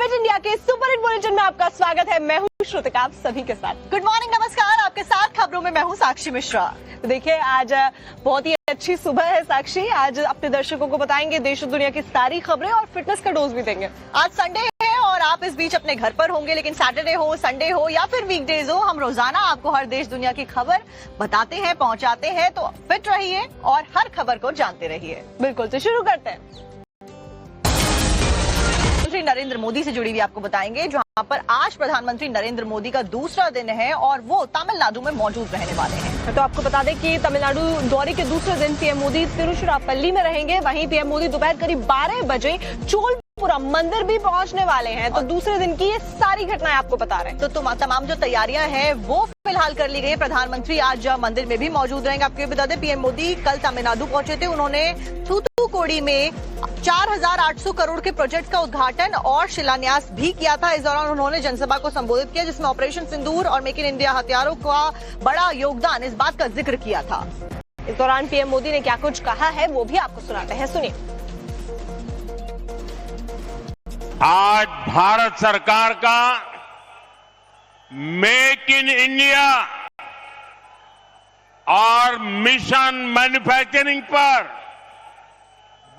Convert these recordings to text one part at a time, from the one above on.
Fit India के super hit bulletin में आपका स्वागत है। मैं हूं श्रुतिका, आप सभी के साथ। गुड मॉर्निंग, नमस्कार। आपके साथ खबरों में मैं हूं साक्षी मिश्रा। तो देखिए, आज बहुत ही अच्छी सुबह है साक्षी। आज अपने दर्शकों को बताएंगे देश और दुनिया की सारी खबरें और फिटनेस का डोज भी देंगे। आज संडे है और आप इस बीच अपने घर पर होंगे, लेकिन सैटरडे हो, संडे हो या फिर वीकडेज हो, हम रोजाना आपको हर देश दुनिया की खबर बताते हैं, पहुंचाते हैं। तो फिट रहिए और हर खबर को जानते रहिए। बिल्कुल, तो शुरू करते हैं। नरेंद्र मोदी से जुड़ी हुई आपको बताएंगे, जहां पर आज प्रधानमंत्री नरेंद्र मोदी का दूसरा दिन है और वो तमिलनाडु में मौजूद रहने वाले हैं। तो आपको बता दें कि तमिलनाडु दौरे के दूसरे दिन पीएम मोदी तिरुचिरापल्ली में रहेंगे। वहीं पीएम मोदी दोपहर करीब 12 बजे चोलपुरा मंदिर भी पहुंचने वाले हैं। तो दूसरे दिन की ये सारी घटनाएं आपको बता रहे हैं। तो तमाम जो तैयारियां हैं वो फिलहाल कर ली गई। प्रधानमंत्री आज मंदिर में भी मौजूद रहेंगे। आपको बता दें, पीएम मोदी कल तमिलनाडु पहुंचे थे। उन्होंने थूथुकुडी में 4,800 करोड़ के प्रोजेक्ट का उद्घाटन और शिलान्यास भी किया था। इस दौरान उन्होंने जनसभा को संबोधित किया, जिसमें ऑपरेशन सिंदूर और मेक इन इंडिया हथियारों का बड़ा योगदान, इस बात का जिक्र किया था। इस दौरान पीएम मोदी ने क्या कुछ कहा है वो भी आपको सुनाते हैं, सुनिए। आज भारत सरकार का मेक इन इंडिया और मिशन मैन्युफैक्चरिंग पर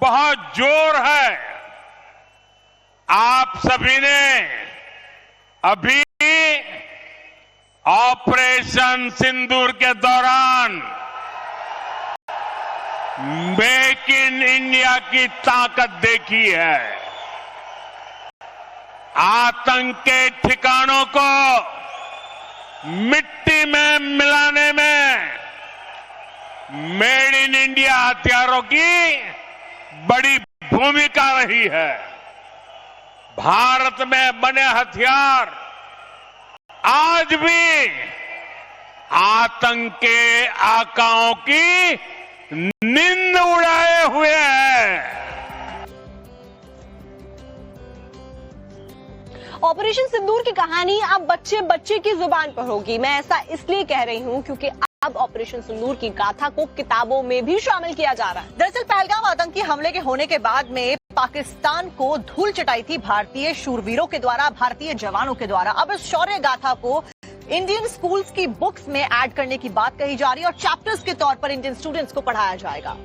बहुत जोर है। आप सभी ने अभी ऑपरेशन सिंदूर के दौरान मेक इन इंडिया की ताकत देखी है। आतंक के ठिकानों को मिट्टी में मिलाने में मेड इन इंडिया हथियारों की बड़ी भूमिका रही है। भारत में बने हथियार आज भी आतंक के आकाओं की नींद उड़ाए हुए हैं। ऑपरेशन सिंदूर की कहानी अब बच्चे बच्चे की जुबान पर होगी। मैं ऐसा इसलिए कह रही हूं क्योंकि अब ऑपरेशन सिंदूर की गाथा को किताबों में भी शामिल किया जा रहा है। दरअसल पहलगाम आतंकी हमले के होने के बाद में पाकिस्तान को धूल चटाई थी भारतीय शूरवीरों के द्वारा, भारतीय जवानों के द्वारा। अब इस शौर्य गाथा को इंडियन स्कूल्स की बुक्स में ऐड करने की बात कही जा रही है और चैप्टर्स के तौर पर इंडियन स्टूडेंट्स को पढ़ाया जाएगा।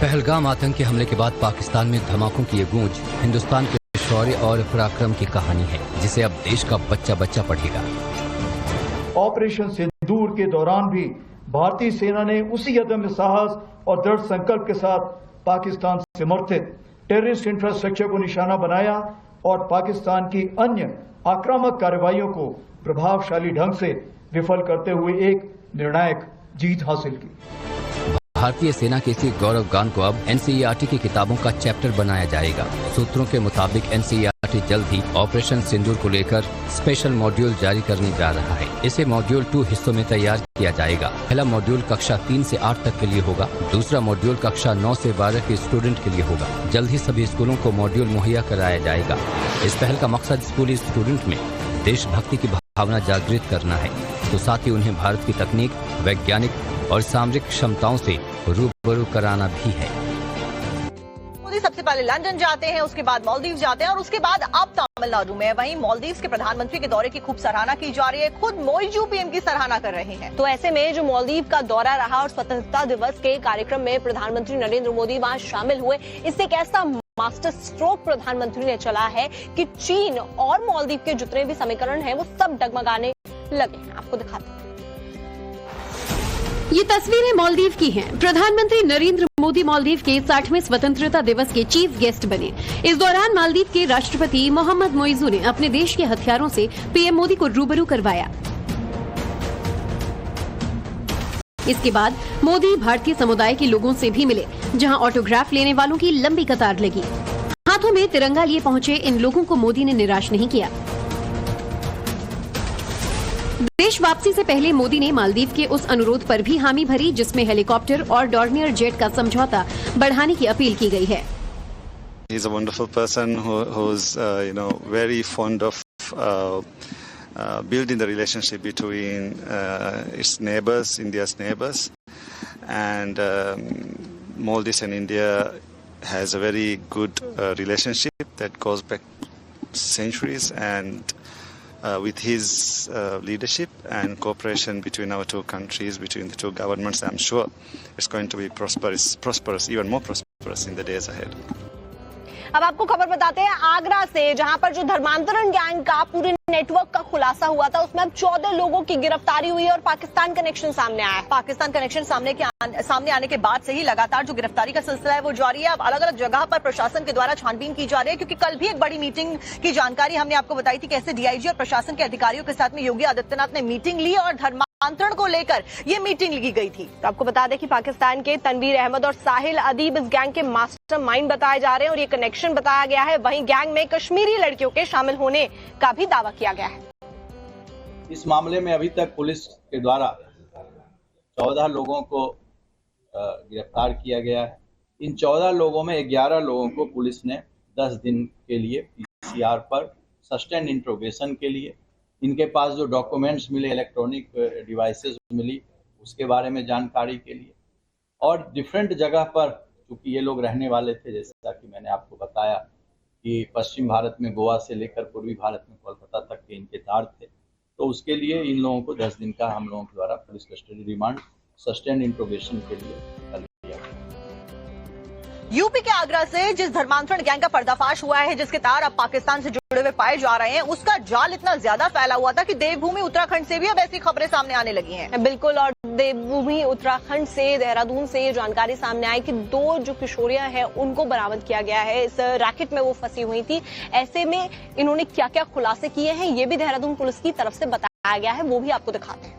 पहलगाम आतंकी हमले के बाद पाकिस्तान में धमाकों की ये गूंज हिंदुस्तान के शौर्य और पराक्रम की कहानी है, जिसे अब देश का बच्चा बच्चा पढ़ेगा। ऑपरेशन सिंदूर के दौरान भी भारतीय सेना ने उसी अदम्य साहस और दृढ़ संकल्प के साथ पाकिस्तान से समर्थित टेररिस्ट इंफ्रास्ट्रक्चर को निशाना बनाया और पाकिस्तान की अन्य आक्रामक कार्रवाइयों को प्रभावशाली ढंग से विफल करते हुए एक निर्णायक जीत हासिल की। भारतीय सेना के इसी गौरव गान को अब एनसीईआरटी की किताबों का चैप्टर बनाया जाएगा। सूत्रों के मुताबिक एनसीईआरटी जल्द ही ऑपरेशन सिंदूर को लेकर स्पेशल मॉड्यूल जारी करने जा रहा है। इसे मॉड्यूल 2 हिस्सों में तैयार किया जाएगा। पहला मॉड्यूल कक्षा 3 से 8 तक के लिए होगा। दूसरा मॉड्यूल कक्षा 9 से 12 के स्टूडेंट के लिए होगा। जल्द ही सभी स्कूलों को मॉड्यूल मुहैया कराया जाएगा। इस पहल का मकसद स्कूली स्टूडेंट में देशभक्ति की भावना जागृत करना है, तो साथ ही उन्हें भारत की तकनीक, वैज्ञानिक और सामरिक क्षमताओं से रूबरू कराना भी है। मोदी सबसे पहले लंदन जाते हैं, उसके बाद मालदीव जाते हैं और उसके बाद अब तमिलनाडु में। वहीं मालदीव के प्रधानमंत्री के दौरे की खूब सराहना की जा रही है। खुद मोइजू पीएम की सराहना कर रहे हैं। तो ऐसे में जो मालदीव का दौरा रहा और स्वतंत्रता दिवस के कार्यक्रम में प्रधानमंत्री नरेंद्र मोदी वहां शामिल हुए, इससे एक ऐसा मास्टर स्ट्रोक प्रधानमंत्री ने चला है कि चीन और मालदीव के जितने भी समीकरण हैं वो सब डगमगाने लगे हैं। आपको दिखाते हैं। ये तस्वीरें मालदीव की हैं। प्रधानमंत्री नरेंद्र मोदी मालदीव के 60वें स्वतंत्रता दिवस के चीफ गेस्ट बने। इस दौरान मालदीव के राष्ट्रपति मोहम्मद मोइजू ने अपने देश के हथियारों से पीएम मोदी को रूबरू करवाया। इसके बाद मोदी भारतीय समुदाय के लोगों से भी मिले, जहां ऑटोग्राफ लेने वालों की लंबी कतार लगी। हाथों में तिरंगा लिए पहुंचे इन लोगों को मोदी ने निराश नहीं किया। देश वापसी से पहले मोदी ने मालदीव के उस अनुरोध पर भी हामी भरी, जिसमें हेलीकॉप्टर और डॉर्नियर जेट का समझौता बढ़ाने की अपील की गई है। He's a wonderful person who's very fond of building the relationship between its neighbors, India's neighbors, and Maldives and India has a very good relationship that goes back centuries, and with his leadership and cooperation between our two countries, between the two governments, I'm sure it's going to be prosperous, even more prosperous in the days ahead. अब आपको खबर बताते हैं आगरा से, जहां पर जो धर्मांतरण गैंग का पूरे नेटवर्क का खुलासा हुआ था, उसमें अब 14 लोगों की गिरफ्तारी हुई है और पाकिस्तान कनेक्शन सामने आया है। पाकिस्तान कनेक्शन सामने आने के बाद से ही लगातार जो गिरफ्तारी का सिलसिला है वो जारी है। अब अलग अलग जगह पर प्रशासन के द्वारा छानबीन की जा रही है, क्योंकि कल भी एक बड़ी मीटिंग की जानकारी हमने आपको बताई थी। कैसे डीआईजी और प्रशासन के अधिकारियों के साथ में योगी आदित्यनाथ ने मीटिंग ली और धर्मांतरण को लेकर ये मीटिंग ली गई थी। तो आपको बता दें कि पाकिस्तान के तनवीर अहमद और साहिल अदीब इस गैंग के मास्टरमाइंड बताए जा रहे हैं और ये कनेक्शन बताया गया है। वहीं गैंग में कश्मीरी लड़कियों के शामिल होने का भी दावा किया गया है। इस मामले में अभी तक पुलिस के द्वारा 14 लोगों को गिरफ्तार किया गया है। इन 14 लोगों में 11 लोगों को पुलिस ने 10 दिन के लिए पीसीआर पर सस्टेन इंट्रोगेशन के लिए, इनके पास जो डॉक्यूमेंट्स मिले, इलेक्ट्रॉनिक डिवाइसेस मिली, उसके बारे में जानकारी के लिए, और डिफरेंट जगह पर, क्योंकि ये लोग रहने वाले थे, जैसा कि मैंने आपको बताया कि पश्चिम भारत में गोवा से लेकर पूर्वी भारत में कोलकाता तक के इनके तार थे, तो उसके लिए इन लोगों को 10 दिन का हम लोगों के द्वारा police custody remand sustain interrogation के लिए कर लिया गया। यूपी के आगरा से जिस धर्मांतरण गैंग का पर्दाफाश हुआ है, जिसके तार अब पाकिस्तान से जुड़े हुए पाए जा रहे हैं, उसका जाल इतना ज्यादा फैला हुआ था कि देवभूमि उत्तराखंड से भी अब ऐसी खबरें सामने आने लगी हैं। बिल्कुल, और देवभूमि उत्तराखंड से, देहरादून से ये जानकारी सामने आई कि 2 जो किशोरियां हैं उनको बरामद किया गया है। इस रैकेट में वो फंसी हुई थी। ऐसे में इन्होंने क्या क्या खुलासे किए हैं, ये भी देहरादून पुलिस की तरफ से बताया गया है, वो भी आपको दिखाते हैं।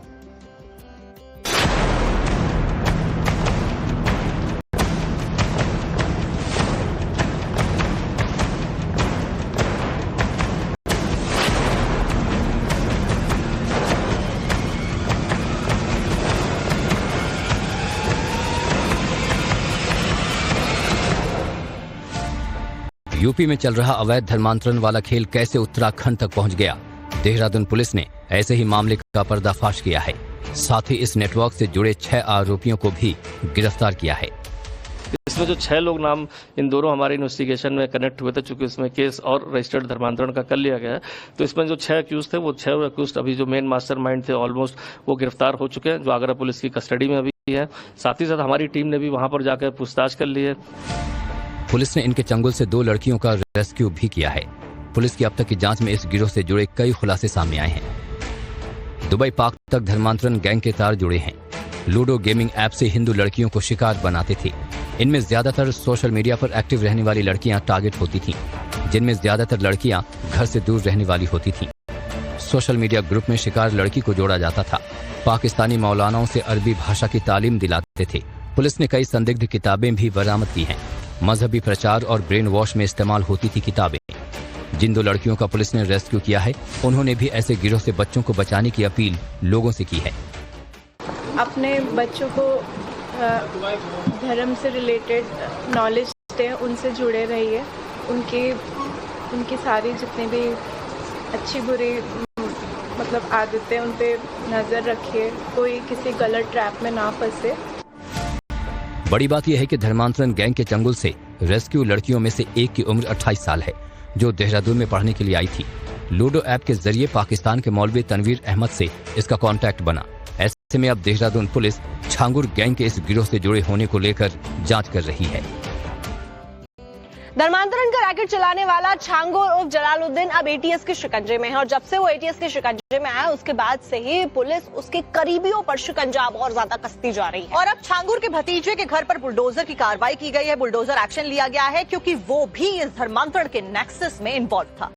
यूपी में चल रहा अवैध धर्मांतरण वाला खेल कैसे उत्तराखंड तक पहुंच गया, देहरादून पुलिस ने ऐसे ही मामले का पर्दाफाश किया है। साथ ही इस नेटवर्क से जुड़े 6 आरोपियों को भी गिरफ्तार किया है। इसमें जो 6 लोग नाम इन दोनों हमारे इन्वेस्टिगेशन में कनेक्ट हुए थे, चूंकि इसमें केस और रजिस्टर्ड धर्मांतरण का कर लिया गया है, तो इसमें जो 6 अक्यूज थे, वो 6 अक्यूज अभी जो मेन मास्टरमाइंड थे ऑलमोस्ट वो गिरफ्तार हो चुके हैं, जो आगरा पुलिस की कस्टडी में अभी है। साथ ही साथ हमारी टीम ने भी वहां पर जाकर पूछताछ कर ली है। पुलिस ने इनके चंगुल से 2 लड़कियों का रेस्क्यू भी किया है। पुलिस की अब तक की जांच में इस गिरोह से जुड़े कई खुलासे सामने आए हैं। दुबई पाक तक धर्मांतरण गैंग के तार जुड़े हैं। लूडो गेमिंग ऐप से हिंदू लड़कियों को शिकार बनाते थे। इनमें ज्यादातर सोशल मीडिया पर एक्टिव रहने वाली लड़कियां टारगेट होती थीं, जिनमें ज्यादातर लड़कियां घर से दूर रहने वाली होती थीं। सोशल मीडिया ग्रुप में शिकार लड़की को जोड़ा जाता था। पाकिस्तानी मौलानाओं से अरबी भाषा की तालीम दिलाते थे। पुलिस ने कई संदिग्ध किताबें भी बरामद की हैं। मजहबी प्रचार और ब्रेन वॉश में इस्तेमाल होती थी किताबें। जिन 2 लड़कियों का पुलिस ने रेस्क्यू किया है, उन्होंने भी ऐसे गिरोह से बच्चों को बचाने की अपील लोगों से की है। अपने बच्चों को धर्म से रिलेटेड नॉलेज दें, उनसे जुड़े रहिए, उनकी सारी जितनी भी अच्छी बुरी मतलब आदतें उन पे नज़र रखिए, कोई किसी गलत ट्रैप में ना फंसे। बड़ी बात यह है कि धर्मांतरण गैंग के चंगुल से रेस्क्यू लड़कियों में से एक की उम्र 28 साल है, जो देहरादून में पढ़ने के लिए आई थी। लूडो ऐप के जरिए पाकिस्तान के मौलवी तनवीर अहमद से इसका कांटेक्ट बना। ऐसे में अब देहरादून पुलिस छांगुर गैंग के इस गिरोह से जुड़े होने को लेकर जांच कर रही है। धर्मांतरण का रैकेट चलाने वाला छांगुर उर्फ जलालुद्दीन अब एटीएस के शिकंजे में है, और जब से वो एटीएस के शिकंजे में आया उसके बाद से ही पुलिस उसके करीबियों पर शिकंजा और ज्यादा कसती जा रही है। और अब छांगुर के भतीजे के घर पर बुलडोजर की कार्रवाई की गई है। बुलडोजर एक्शन लिया गया है क्योंकि वो भी इस धर्मांतरण के नेक्सस में इन्वॉल्व था।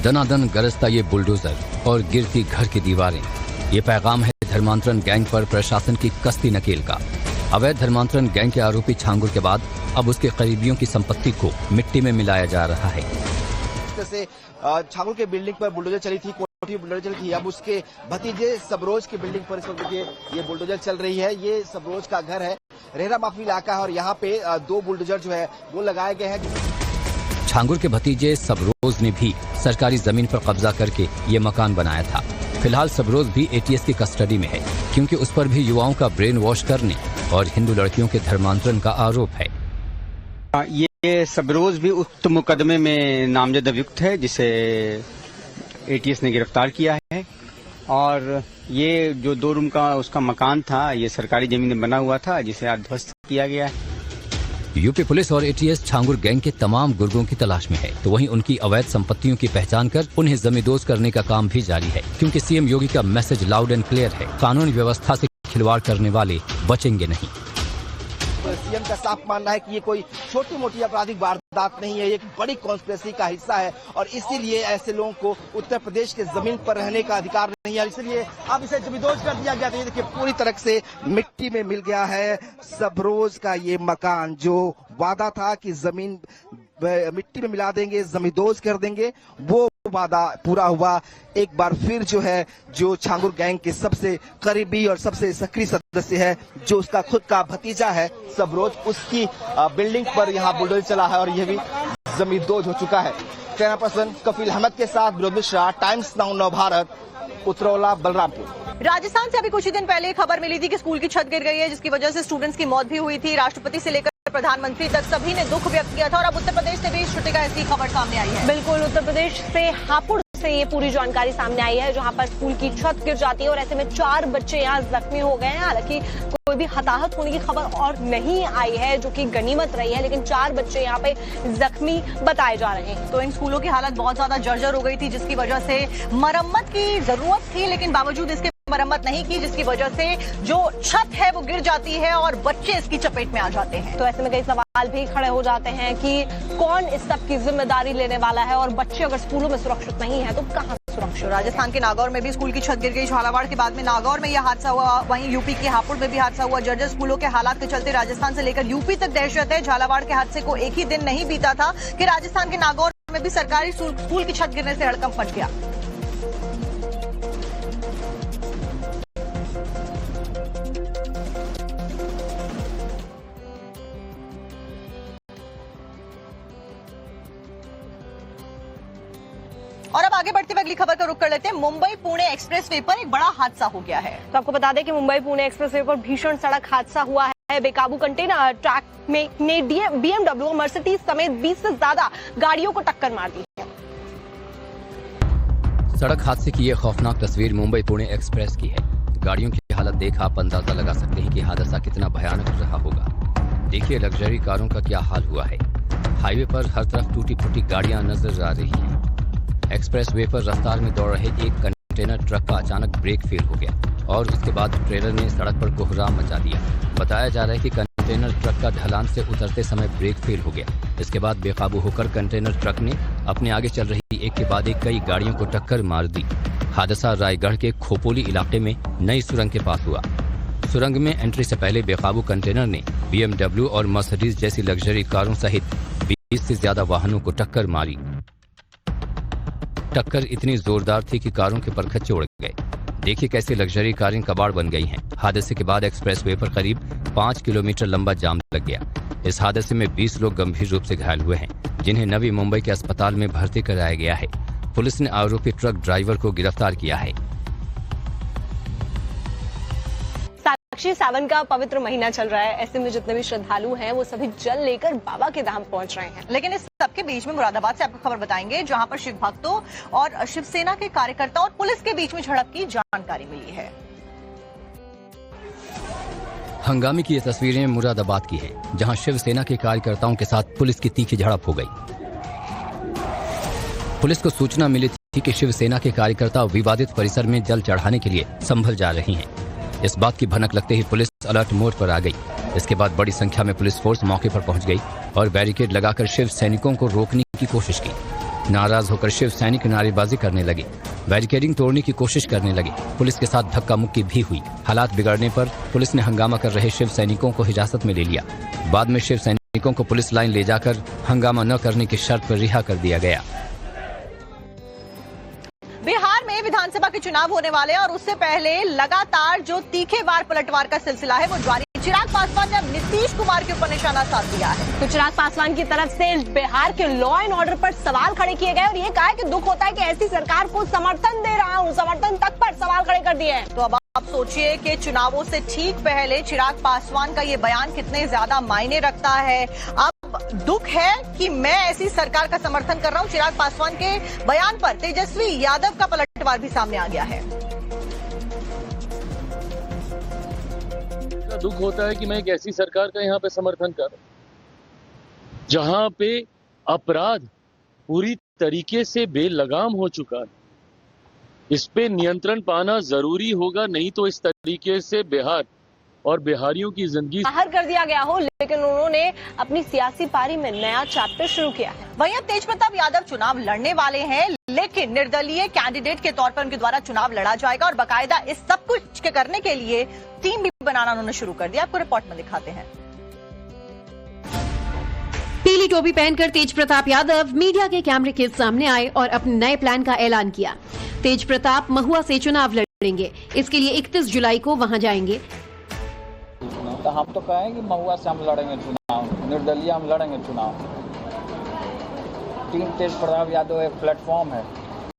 दनादन गरजता ये बुलडोजर और गिरती घर की दीवारें, ये पैगाम है धर्मांतरण गैंग पर प्रशासन की कस्ती नकेल का। अवैध धर्मांतरण गैंग के आरोपी छांगुर के बाद अब उसके करीबियों की संपत्ति को मिट्टी में मिलाया जा रहा है। जैसे छांगुर के बिल्डिंग पर बुलडोजर चली थी, कोठी बुलडोजर चली थी, अब उसके भतीजे सबरोज की बिल्डिंग पर इस वक्त ये बुलडोजर चल रही है। ये सबरोज का घर है, रेहरा माफी इलाका है, और यहाँ पे 2 बुलडोजर जो है वो लगाए गए हैं। छांगुर के भतीजे सबरोज ने भी सरकारी जमीन पर कब्जा करके ये मकान बनाया था। फिलहाल सबरोज भी एटीएस की कस्टडी में है, क्योंकि उस पर भी युवाओं का ब्रेन वॉश करने और हिंदू लड़कियों के धर्मांतरण का आरोप है। ये सबरोज भी उक्त मुकदमे में नामजद अभियुक्त है, जिसे एटीएस ने गिरफ्तार किया है। और ये जो 2 रूम का उसका मकान था, ये सरकारी जमीन में बना हुआ था, जिसे आज ध्वस्त किया गया है। यूपी पुलिस और एटीएस छांगुर गैंग के तमाम गुर्गों की तलाश में है, तो वहीं उनकी अवैध संपत्तियों की पहचान कर उन्हें जमींदोज करने का काम भी जारी है, क्योंकि सीएम योगी का मैसेज लाउड एंड क्लियर है, कानून व्यवस्था से खिलवाड़ करने वाले बचेंगे नहीं। सीएम का साफ मानना है कि ये कोई छोटी मोटी आपराधिक वारदात नहीं है, ये एक बड़ी कॉन्स्पिरेसी का हिस्सा है और इसीलिए ऐसे लोगों को उत्तर प्रदेश के जमीन पर रहने का अधिकार नहीं है, इसलिए अब इसे जमींदोज कर दिया गया। तो ये देखिए पूरी तरह से मिट्टी में मिल गया है सबरोज का ये मकान। जो वादा था कि जमीन मिट्टी में मिला देंगे, जमींदोज कर देंगे, वो वादा पूरा हुआ। एक बार फिर जो है, जो छांगुर गैंग के सबसे करीबी और सबसे सक्रिय सदस्य है, जो उसका खुद का भतीजा है सबरोज, उसकी बिल्डिंग पर यहाँ बुलडोजर चला है और यह भी जमींदोज हो चुका है। कैमरा पर्सन कफील अहमद के साथ विनोद मिश्रा, टाइम्स नाउ नव भारत, उतरौला, बलरामपुर। राजस्थान से अभी कुछ ही दिन पहले खबर मिली थी कि स्कूल की छत गिर गई है, जिसकी वजह से स्टूडेंट्स की मौत भी हुई थी। राष्ट्रपति से लेकर प्रधानमंत्री तक सभी ने दुख व्यक्त किया था और अब उत्तर प्रदेश से भी इस छुट्टी का ऐसी खबर सामने आई है। बिल्कुल, उत्तर प्रदेश से हापुड़ से ये पूरी जानकारी सामने आई है, जहां पर स्कूल की छत गिर जाती है और ऐसे में 4 बच्चे यहाँ जख्मी हो गए हैं। हालांकि कोई भी हताहत होने की खबर और नहीं आई है, जो कि गनीमत रही है, लेकिन 4 बच्चे यहाँ पे जख्मी बताए जा रहे हैं। तो इन स्कूलों की हालत बहुत ज्यादा जर्जर हो गई थी, जिसकी वजह से मरम्मत की जरूरत थी, लेकिन बावजूद इसके मरम्मत नहीं की, जिसकी वजह से जो छत है वो गिर जाती है और बच्चे इसकी चपेट में आ जाते हैं। तो ऐसे में कई सवाल भी खड़े हो जाते हैं कि कौन इस सब की जिम्मेदारी लेने वाला है, और बच्चे अगर स्कूलों में सुरक्षित नहीं है तो कहां सुरक्षित। राजस्थान के नागौर में भी स्कूल की छत गिर गई, झालावाड़ के बाद में नागौर में यह हादसा हुआ, वहीं यूपी के हापुड़ में भी हादसा हुआ। जर्जर स्कूलों के हालात के चलते राजस्थान से लेकर यूपी तक दहशत है। झालावाड़ के हादसे को एक ही दिन नहीं बीता था कि राजस्थान के नागौर में भी सरकारी स्कूल की छत गिरने से हड़कंप मच गया। और अब आगे बढ़ते हुए अगली खबर का रुख कर लेते हैं। मुंबई पुणे एक्सप्रेसवे पर एक बड़ा हादसा हो गया है। तो आपको बता दें कि मुंबई पुणे एक्सप्रेसवे पर भीषण सड़क हादसा हुआ है। बेकाबू कंटेनर ट्रक ने BMW और मर्सिडीज समेत 20 से ज्यादा गाड़ियों को टक्कर मार दी है। सड़क हादसे की ये खौफनाक तस्वीर मुंबई पुणे एक्सप्रेस की है। गाड़ियों की हालत देख आप अंदाजा लगा सकते हैं कि हादसा कितना भयानक रहा होगा। देखिए लग्जरी कारों का क्या हाल हुआ है। हाईवे पर हर तरफ टूटी फूटी गाड़ियां नजर आ रही हैं। एक्सप्रेस वे पर रफ्तार में दौड़ रहे एक कंटेनर ट्रक का अचानक ब्रेक फेल हो गया और उसके बाद ट्रेलर ने सड़क पर कोहराम मचा दिया। बताया जा रहा है कि कंटेनर ट्रक का ढलान से उतरते समय ब्रेक फेल हो गया। इसके बाद बेकाबू होकर कंटेनर ट्रक ने अपने आगे चल रही एक के बाद एक कई गाड़ियों को टक्कर मार दी। हादसा रायगढ़ के खोपोली इलाके में नई सुरंग के पास हुआ। सुरंग में एंट्री से पहले बेकाबू कंटेनर ने BMW और मर्सिडीज जैसी लग्जरी कारों सहित 20 से ज्यादा वाहनों को टक्कर मारी। टक्कर इतनी जोरदार थी कि कारों के परखच्चे उड़ गए। देखिए कैसे लग्जरी कारें कबाड़ बन गई हैं। हादसे के बाद एक्सप्रेसवे पर करीब 5 किलोमीटर लंबा जाम लग गया। इस हादसे में 20 लोग गंभीर रूप से घायल हुए हैं, जिन्हें नवी मुंबई के अस्पताल में भर्ती कराया गया है। पुलिस ने आरोपी ट्रक ड्राइवर को गिरफ्तार किया है। साक्षी सावन का पवित्र महीना चल रहा है, ऐसे में जितने भी श्रद्धालु हैं वो सभी जल लेकर बाबा के धाम पहुंच रहे हैं। लेकिन इस सबके बीच में मुरादाबाद से आपको खबर बताएंगे, जहां पर शिव भक्तों और शिवसेना के कार्यकर्ताओं और पुलिस के बीच में झड़प की जानकारी मिली है। हंगामे की ये तस्वीरें मुरादाबाद की है, जहां शिवसेना के कार्यकर्ताओं के साथ पुलिस की तीखी झड़प हो गई। पुलिस को सूचना मिली थी कि शिवसेना के कार्यकर्ता विवादित परिसर में जल चढ़ाने के लिए संभल जा रही हैं। इस बात की भनक लगते ही पुलिस अलर्ट मोड पर आ गई। इसके बाद बड़ी संख्या में पुलिस फोर्स मौके पर पहुंच गई और बैरिकेड लगाकर शिव सैनिकों को रोकने की कोशिश की। नाराज होकर शिव सैनिक नारेबाजी करने लगे, बैरिकेडिंग तोड़ने की कोशिश करने लगे। पुलिस के साथ धक्का मुक्की भी हुई। हालात बिगड़ने पर पुलिस ने हंगामा कर रहे शिव सैनिकों को हिरासत में ले लिया। बाद में शिव सैनिकों को पुलिस लाइन ले जाकर हंगामा न करने की शर्त पर रिहा कर दिया गया। बिहार में विधानसभा के चुनाव होने वाले हैं और उससे पहले लगातार जो तीखे वार पलटवार का सिलसिला है वो जारी चिराग पासवान ने अब नीतीश कुमार के ऊपर निशाना साध दिया है। तो चिराग पासवान की तरफ से बिहार के लॉ एंड ऑर्डर पर सवाल खड़े किए गए और ये कहा कि दुख होता है कि ऐसी सरकार को समर्थन दे रहा हूं, समर्थन तक पर सवाल खड़े कर दिए हैं। तो अब आप सोचिए कि चुनावों से ठीक पहले चिराग पासवान का ये बयान कितने ज्यादा मायने रखता है। अब दुख है कि मैं ऐसी सरकार का समर्थन कर रहा हूं। चिराग पासवान के बयान पर तेजस्वी यादव का पलटवार भी सामने आ गया है। दुख होता है कि मैं एक ऐसी सरकार का यहाँ पे समर्थन कर रहा हूं जहां पे अपराध पूरी तरीके से बेलगाम हो चुका है। इस पे नियंत्रण पाना जरूरी होगा, नहीं तो इस तरीके से बिहार और बिहारियों की जिंदगी बाहर कर दिया गया हो, लेकिन उन्होंने अपनी सियासी पारी में नया चैप्टर शुरू किया है। वहीं अब तेज प्रताप यादव चुनाव लड़ने वाले हैं, लेकिन निर्दलीय कैंडिडेट के तौर पर उनके द्वारा चुनाव लड़ा जाएगा और बाकायदा इस सब कुछ के करने के लिए टीम भी बनाना उन्होंने शुरू कर दिया। आपको रिपोर्ट में दिखाते हैं। पीली टोपी पहनकर तेज प्रताप यादव मीडिया के कैमरे के सामने आए और अपने नए प्लान का ऐलान किया। तेज प्रताप महुआ से चुनाव लड़ेंगे, इसके लिए 31 जुलाई को वहां जाएंगे। तो हम तो कहें कि महुआ से हम लड़ेंगे चुनाव, निर्दलीय हम लड़ेंगे चुनाव। टीम तेज प्रताप यादव एक प्लेटफॉर्म है,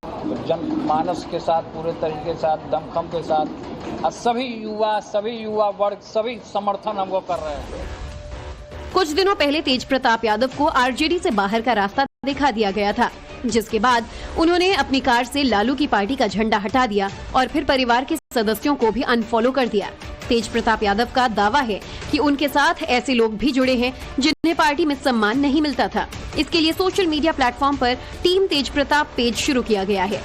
तो जनमानस के साथ पूरे तरीके के साथ दमखम के साथ सभी युवा वर्ग सभी समर्थन हमको कर रहे हैं। कुछ दिनों पहले तेज प्रताप यादव को आरजेडी से बाहर का रास्ता दिखा दिया गया था, जिसके बाद उन्होंने अपनी कार से लालू की पार्टी का झंडा हटा दिया और फिर परिवार के सदस्यों को भी अनफॉलो कर दिया। तेज प्रताप यादव का दावा है कि उनके साथ ऐसे लोग भी जुड़े हैं जिन्हें पार्टी में सम्मान नहीं मिलता था। इसके लिए सोशल मीडिया प्लेटफॉर्म पर टीम तेज प्रताप पेज शुरू किया गया है।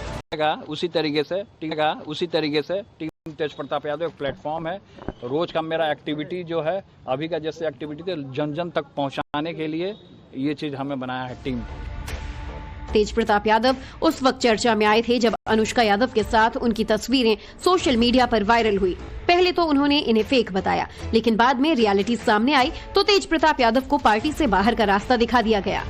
उसी तरीके से टीम तेज प्रताप यादव एक प्लेटफॉर्म है। रोज का मेरा एक्टिविटी जो है, अभी का जैसे एक्टिविटी जन जन तक पहुंचाने के लिए ये चीज हमें बनाया है टीम। तेज प्रताप यादव उस वक्त चर्चा में आए थे जब अनुष्का यादव के साथ उनकी तस्वीरें सोशल मीडिया पर वायरल हुई। पहले तो उन्होंने इन्हें फेक बताया, लेकिन बाद में रियलिटी सामने आई तो तेज प्रताप यादव को पार्टी से बाहर का रास्ता दिखा दिया गया।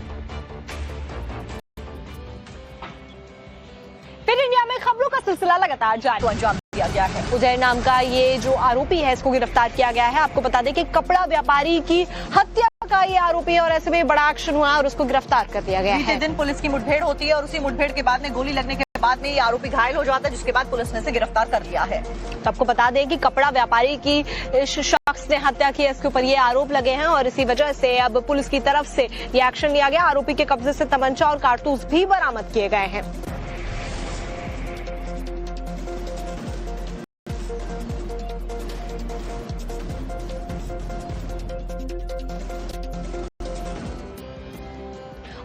फिर इंडिया में खबरों का सिलसिला लगातार जारी अंजाम दिया गया है। उदय नाम का ये जो आरोपी है, इसको गिरफ्तार किया गया है। आपको बता दें कि कपड़ा व्यापारी की हत्या का ये आरोपी है और ऐसे में बड़ा एक्शन हुआ और उसको गिरफ्तार कर दिया गया है। बीते दिन पुलिस की मुठभेड़ होती है और उसी मुठभेड़ के बाद में गोली लगने के बाद में ये आरोपी घायल हो जाता है, जिसके बाद पुलिस ने इसे गिरफ्तार कर लिया है। तो आपको बता दें कि कपड़ा व्यापारी की शख्स ने हत्या की है, इसके ऊपर ये आरोप लगे हैं और इसी वजह से अब पुलिस की तरफ से ये एक्शन लिया गया। आरोपी के कब्जे से तमंचा और कारतूस भी बरामद किए गए हैं।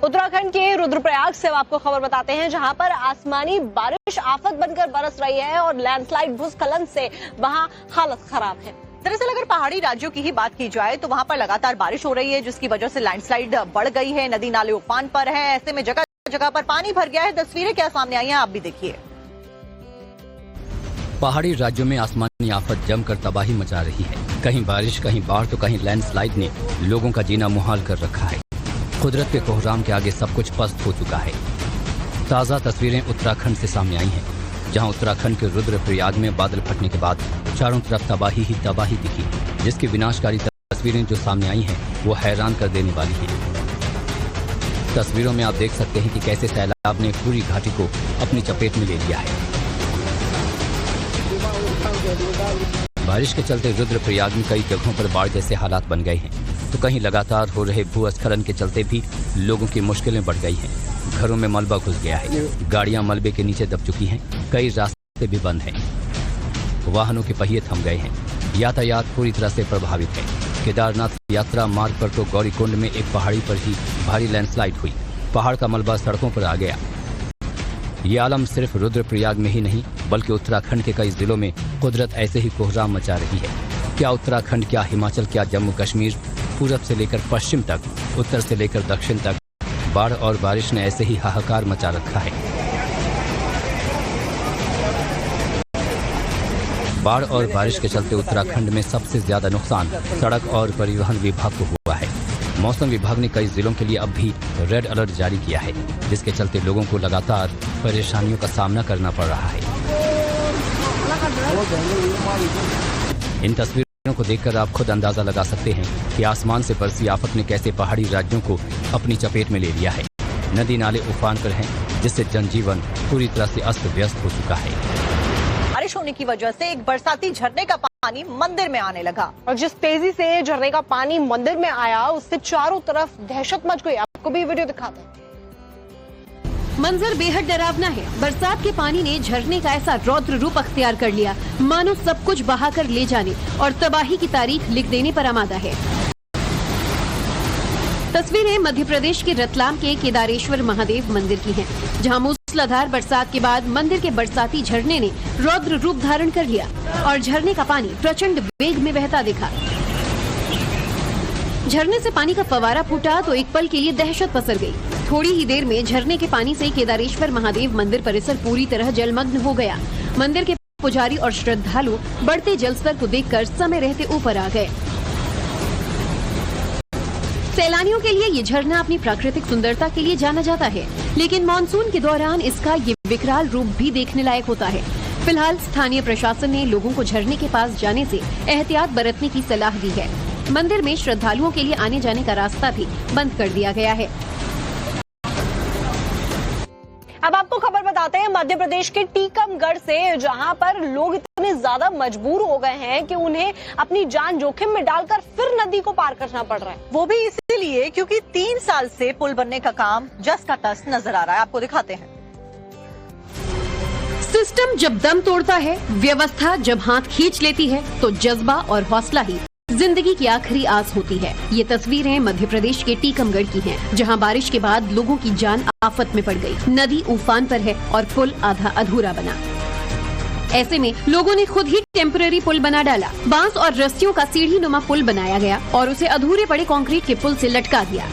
उत्तराखंड के रुद्रप्रयाग से आपको खबर बताते हैं, जहां पर आसमानी बारिश आफत बनकर बरस रही है और लैंडस्लाइड भूस्खलन से वहां हालत खराब है। दरअसल अगर पहाड़ी राज्यों की ही बात की जाए तो वहां पर लगातार बारिश हो रही है, जिसकी वजह से लैंडस्लाइड बढ़ गई है, नदी नाले उफान पर है। ऐसे में जगह जगह पर पानी भर गया है। तस्वीरें क्या सामने आई हैं, आप भी देखिए। पहाड़ी राज्यों में आसमानी आफत जमकर तबाही मचा रही है। कहीं बारिश, कहीं बाढ़ तो कहीं लैंडस्लाइड ने लोगों का जीना मुहाल कर रखा है। कुदरत के कोहराम के आगे सब कुछ पस्त हो चुका है। ताज़ा तस्वीरें उत्तराखंड से सामने आई हैं, जहां उत्तराखंड के रुद्रप्रयाग में बादल फटने के बाद चारों तरफ तबाही ही तबाही दिखी, जिसकी विनाशकारी तस्वीरें जो सामने आई हैं वो हैरान कर देने वाली हैं। तस्वीरों में आप देख सकते हैं कि कैसे सैलाब ने पूरी घाटी को अपनी चपेट में ले लिया है। बारिश के चलते रुद्रप्रयाग में कई जगहों पर बाढ़ जैसे हालात बन गए हैं, तो कहीं लगातार हो रहे भूस्खलन के चलते भी लोगों की मुश्किलें बढ़ गई हैं। घरों में मलबा घुस गया है, गाड़ियां मलबे के नीचे दब चुकी हैं, कई रास्ते भी बंद हैं, वाहनों के पहिए थम गए हैं, यातायात पूरी तरह से प्रभावित है। केदारनाथ यात्रा मार्ग पर तो गौरीकुंड में एक पहाड़ी पर ही भारी लैंडस्लाइड हुई, पहाड़ का मलबा सड़कों पर आ गया। ये आलम सिर्फ रुद्रप्रयाग में ही नहीं बल्कि उत्तराखंड के कई जिलों में कुदरत ऐसे ही कोहराम मचा रही है। क्या उत्तराखंड, क्या हिमाचल, क्या जम्मू कश्मीर, पूरब से लेकर पश्चिम तक, उत्तर से लेकर दक्षिण तक बाढ़ और बारिश ने ऐसे ही हाहाकार मचा रखा है। बाढ़ और बारिश के चलते उत्तराखंड में सबसे ज्यादा नुकसान सड़क और परिवहन विभाग को हुआ है। मौसम विभाग ने कई जिलों के लिए अब भी रेड अलर्ट जारी किया है, जिसके चलते लोगों को लगातार परेशानियों का सामना करना पड़ रहा है। इन तस्वीरों तस्वीरों को देखकर आप खुद अंदाजा लगा सकते हैं कि आसमान से बरसी आफत ने कैसे पहाड़ी राज्यों को अपनी चपेट में ले लिया है। नदी नाले उफान पर हैं, जिससे जनजीवन पूरी तरह से अस्त व्यस्त हो चुका है। बारिश होने की वजह से एक बरसाती झरने का पानी मंदिर में आने लगा और जिस तेजी से झरने का पानी मंदिर में आया उससे चारों तरफ दहशत मच गई। आपको भी वीडियो दिखाते हैं। मंजर बेहद डरावना है। बरसात के पानी ने झरने का ऐसा रौद्र रूप अख्तियार कर लिया, मानो सब कुछ बहाकर ले जाने और तबाही की तारीख लिख देने पर आमादा है। तस्वीरें मध्य प्रदेश के रतलाम के केदारेश्वर महादेव मंदिर की हैं, जहां मूसलाधार बरसात के बाद मंदिर के बरसाती झरने ने रौद्र रूप धारण कर लिया और झरने का पानी प्रचंड वेग में बहता दिखा। झरने से पानी का फवारा फूटा तो एक पल के लिए दहशत पसर गई। थोड़ी ही देर में झरने के पानी से केदारेश्वर महादेव मंदिर परिसर पूरी तरह जलमग्न हो गया। मंदिर के पुजारी और श्रद्धालु बढ़ते जलस्तर को देखकर समय रहते ऊपर आ गए। सैलानियों के लिए ये झरना अपनी प्राकृतिक सुंदरता के लिए जाना जाता है, लेकिन मानसून के दौरान इसका ये विकराल रूप भी देखने लायक होता है। फिलहाल स्थानीय प्रशासन ने लोगों को झरने के पास जाने से एहतियात बरतने की सलाह दी है। मंदिर में श्रद्धालुओं के लिए आने जाने का रास्ता भी बंद कर दिया गया है। अब आपको खबर बताते हैं मध्य प्रदेश के टीकमगढ़ से, जहां पर लोग इतने ज्यादा मजबूर हो गए हैं कि उन्हें अपनी जान जोखिम में डालकर फिर नदी को पार करना पड़ रहा है। वो भी इसीलिए क्योंकि 3 साल से पुल बनने का काम जस का तस नजर आ रहा है। आपको दिखाते हैं। सिस्टम जब दम तोड़ता है, व्यवस्था जब हाथ खींच लेती है, तो जज्बा और हौसला ही जिंदगी की आखिरी आस होती है। ये तस्वीरें मध्य प्रदेश के टीकमगढ़ की हैं, जहां बारिश के बाद लोगों की जान आफत में पड़ गई। नदी उफान पर है और पुल आधा अधूरा बना। ऐसे में लोगों ने खुद ही टेम्पररी पुल बना डाला। बांस और रस्सियों का सीढ़ी नुमा पुल बनाया गया और उसे अधूरे पड़े कंक्रीट के पुल से लटका दिया।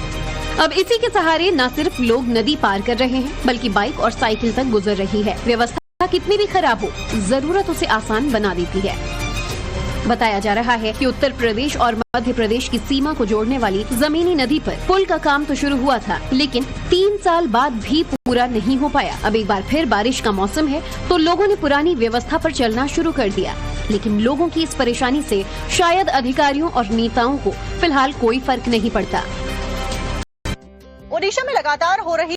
अब इसी के सहारे न सिर्फ लोग नदी पार कर रहे हैं, बल्कि बाइक और साइकिल तक गुजर रही है। व्यवस्था कितनी भी खराब हो, जरूरत उसे आसान बना देती है। बताया जा रहा है कि उत्तर प्रदेश और मध्य प्रदेश की सीमा को जोड़ने वाली जमीनी नदी पर पुल का काम तो शुरू हुआ था, लेकिन 3 साल बाद भी पूरा नहीं हो पाया। अब एक बार फिर बारिश का मौसम है तो लोगों ने पुरानी व्यवस्था पर चलना शुरू कर दिया, लेकिन लोगों की इस परेशानी से शायद अधिकारियों और नेताओं को फिलहाल कोई फर्क नहीं पड़ता। ओडिशा में लगातार हो रही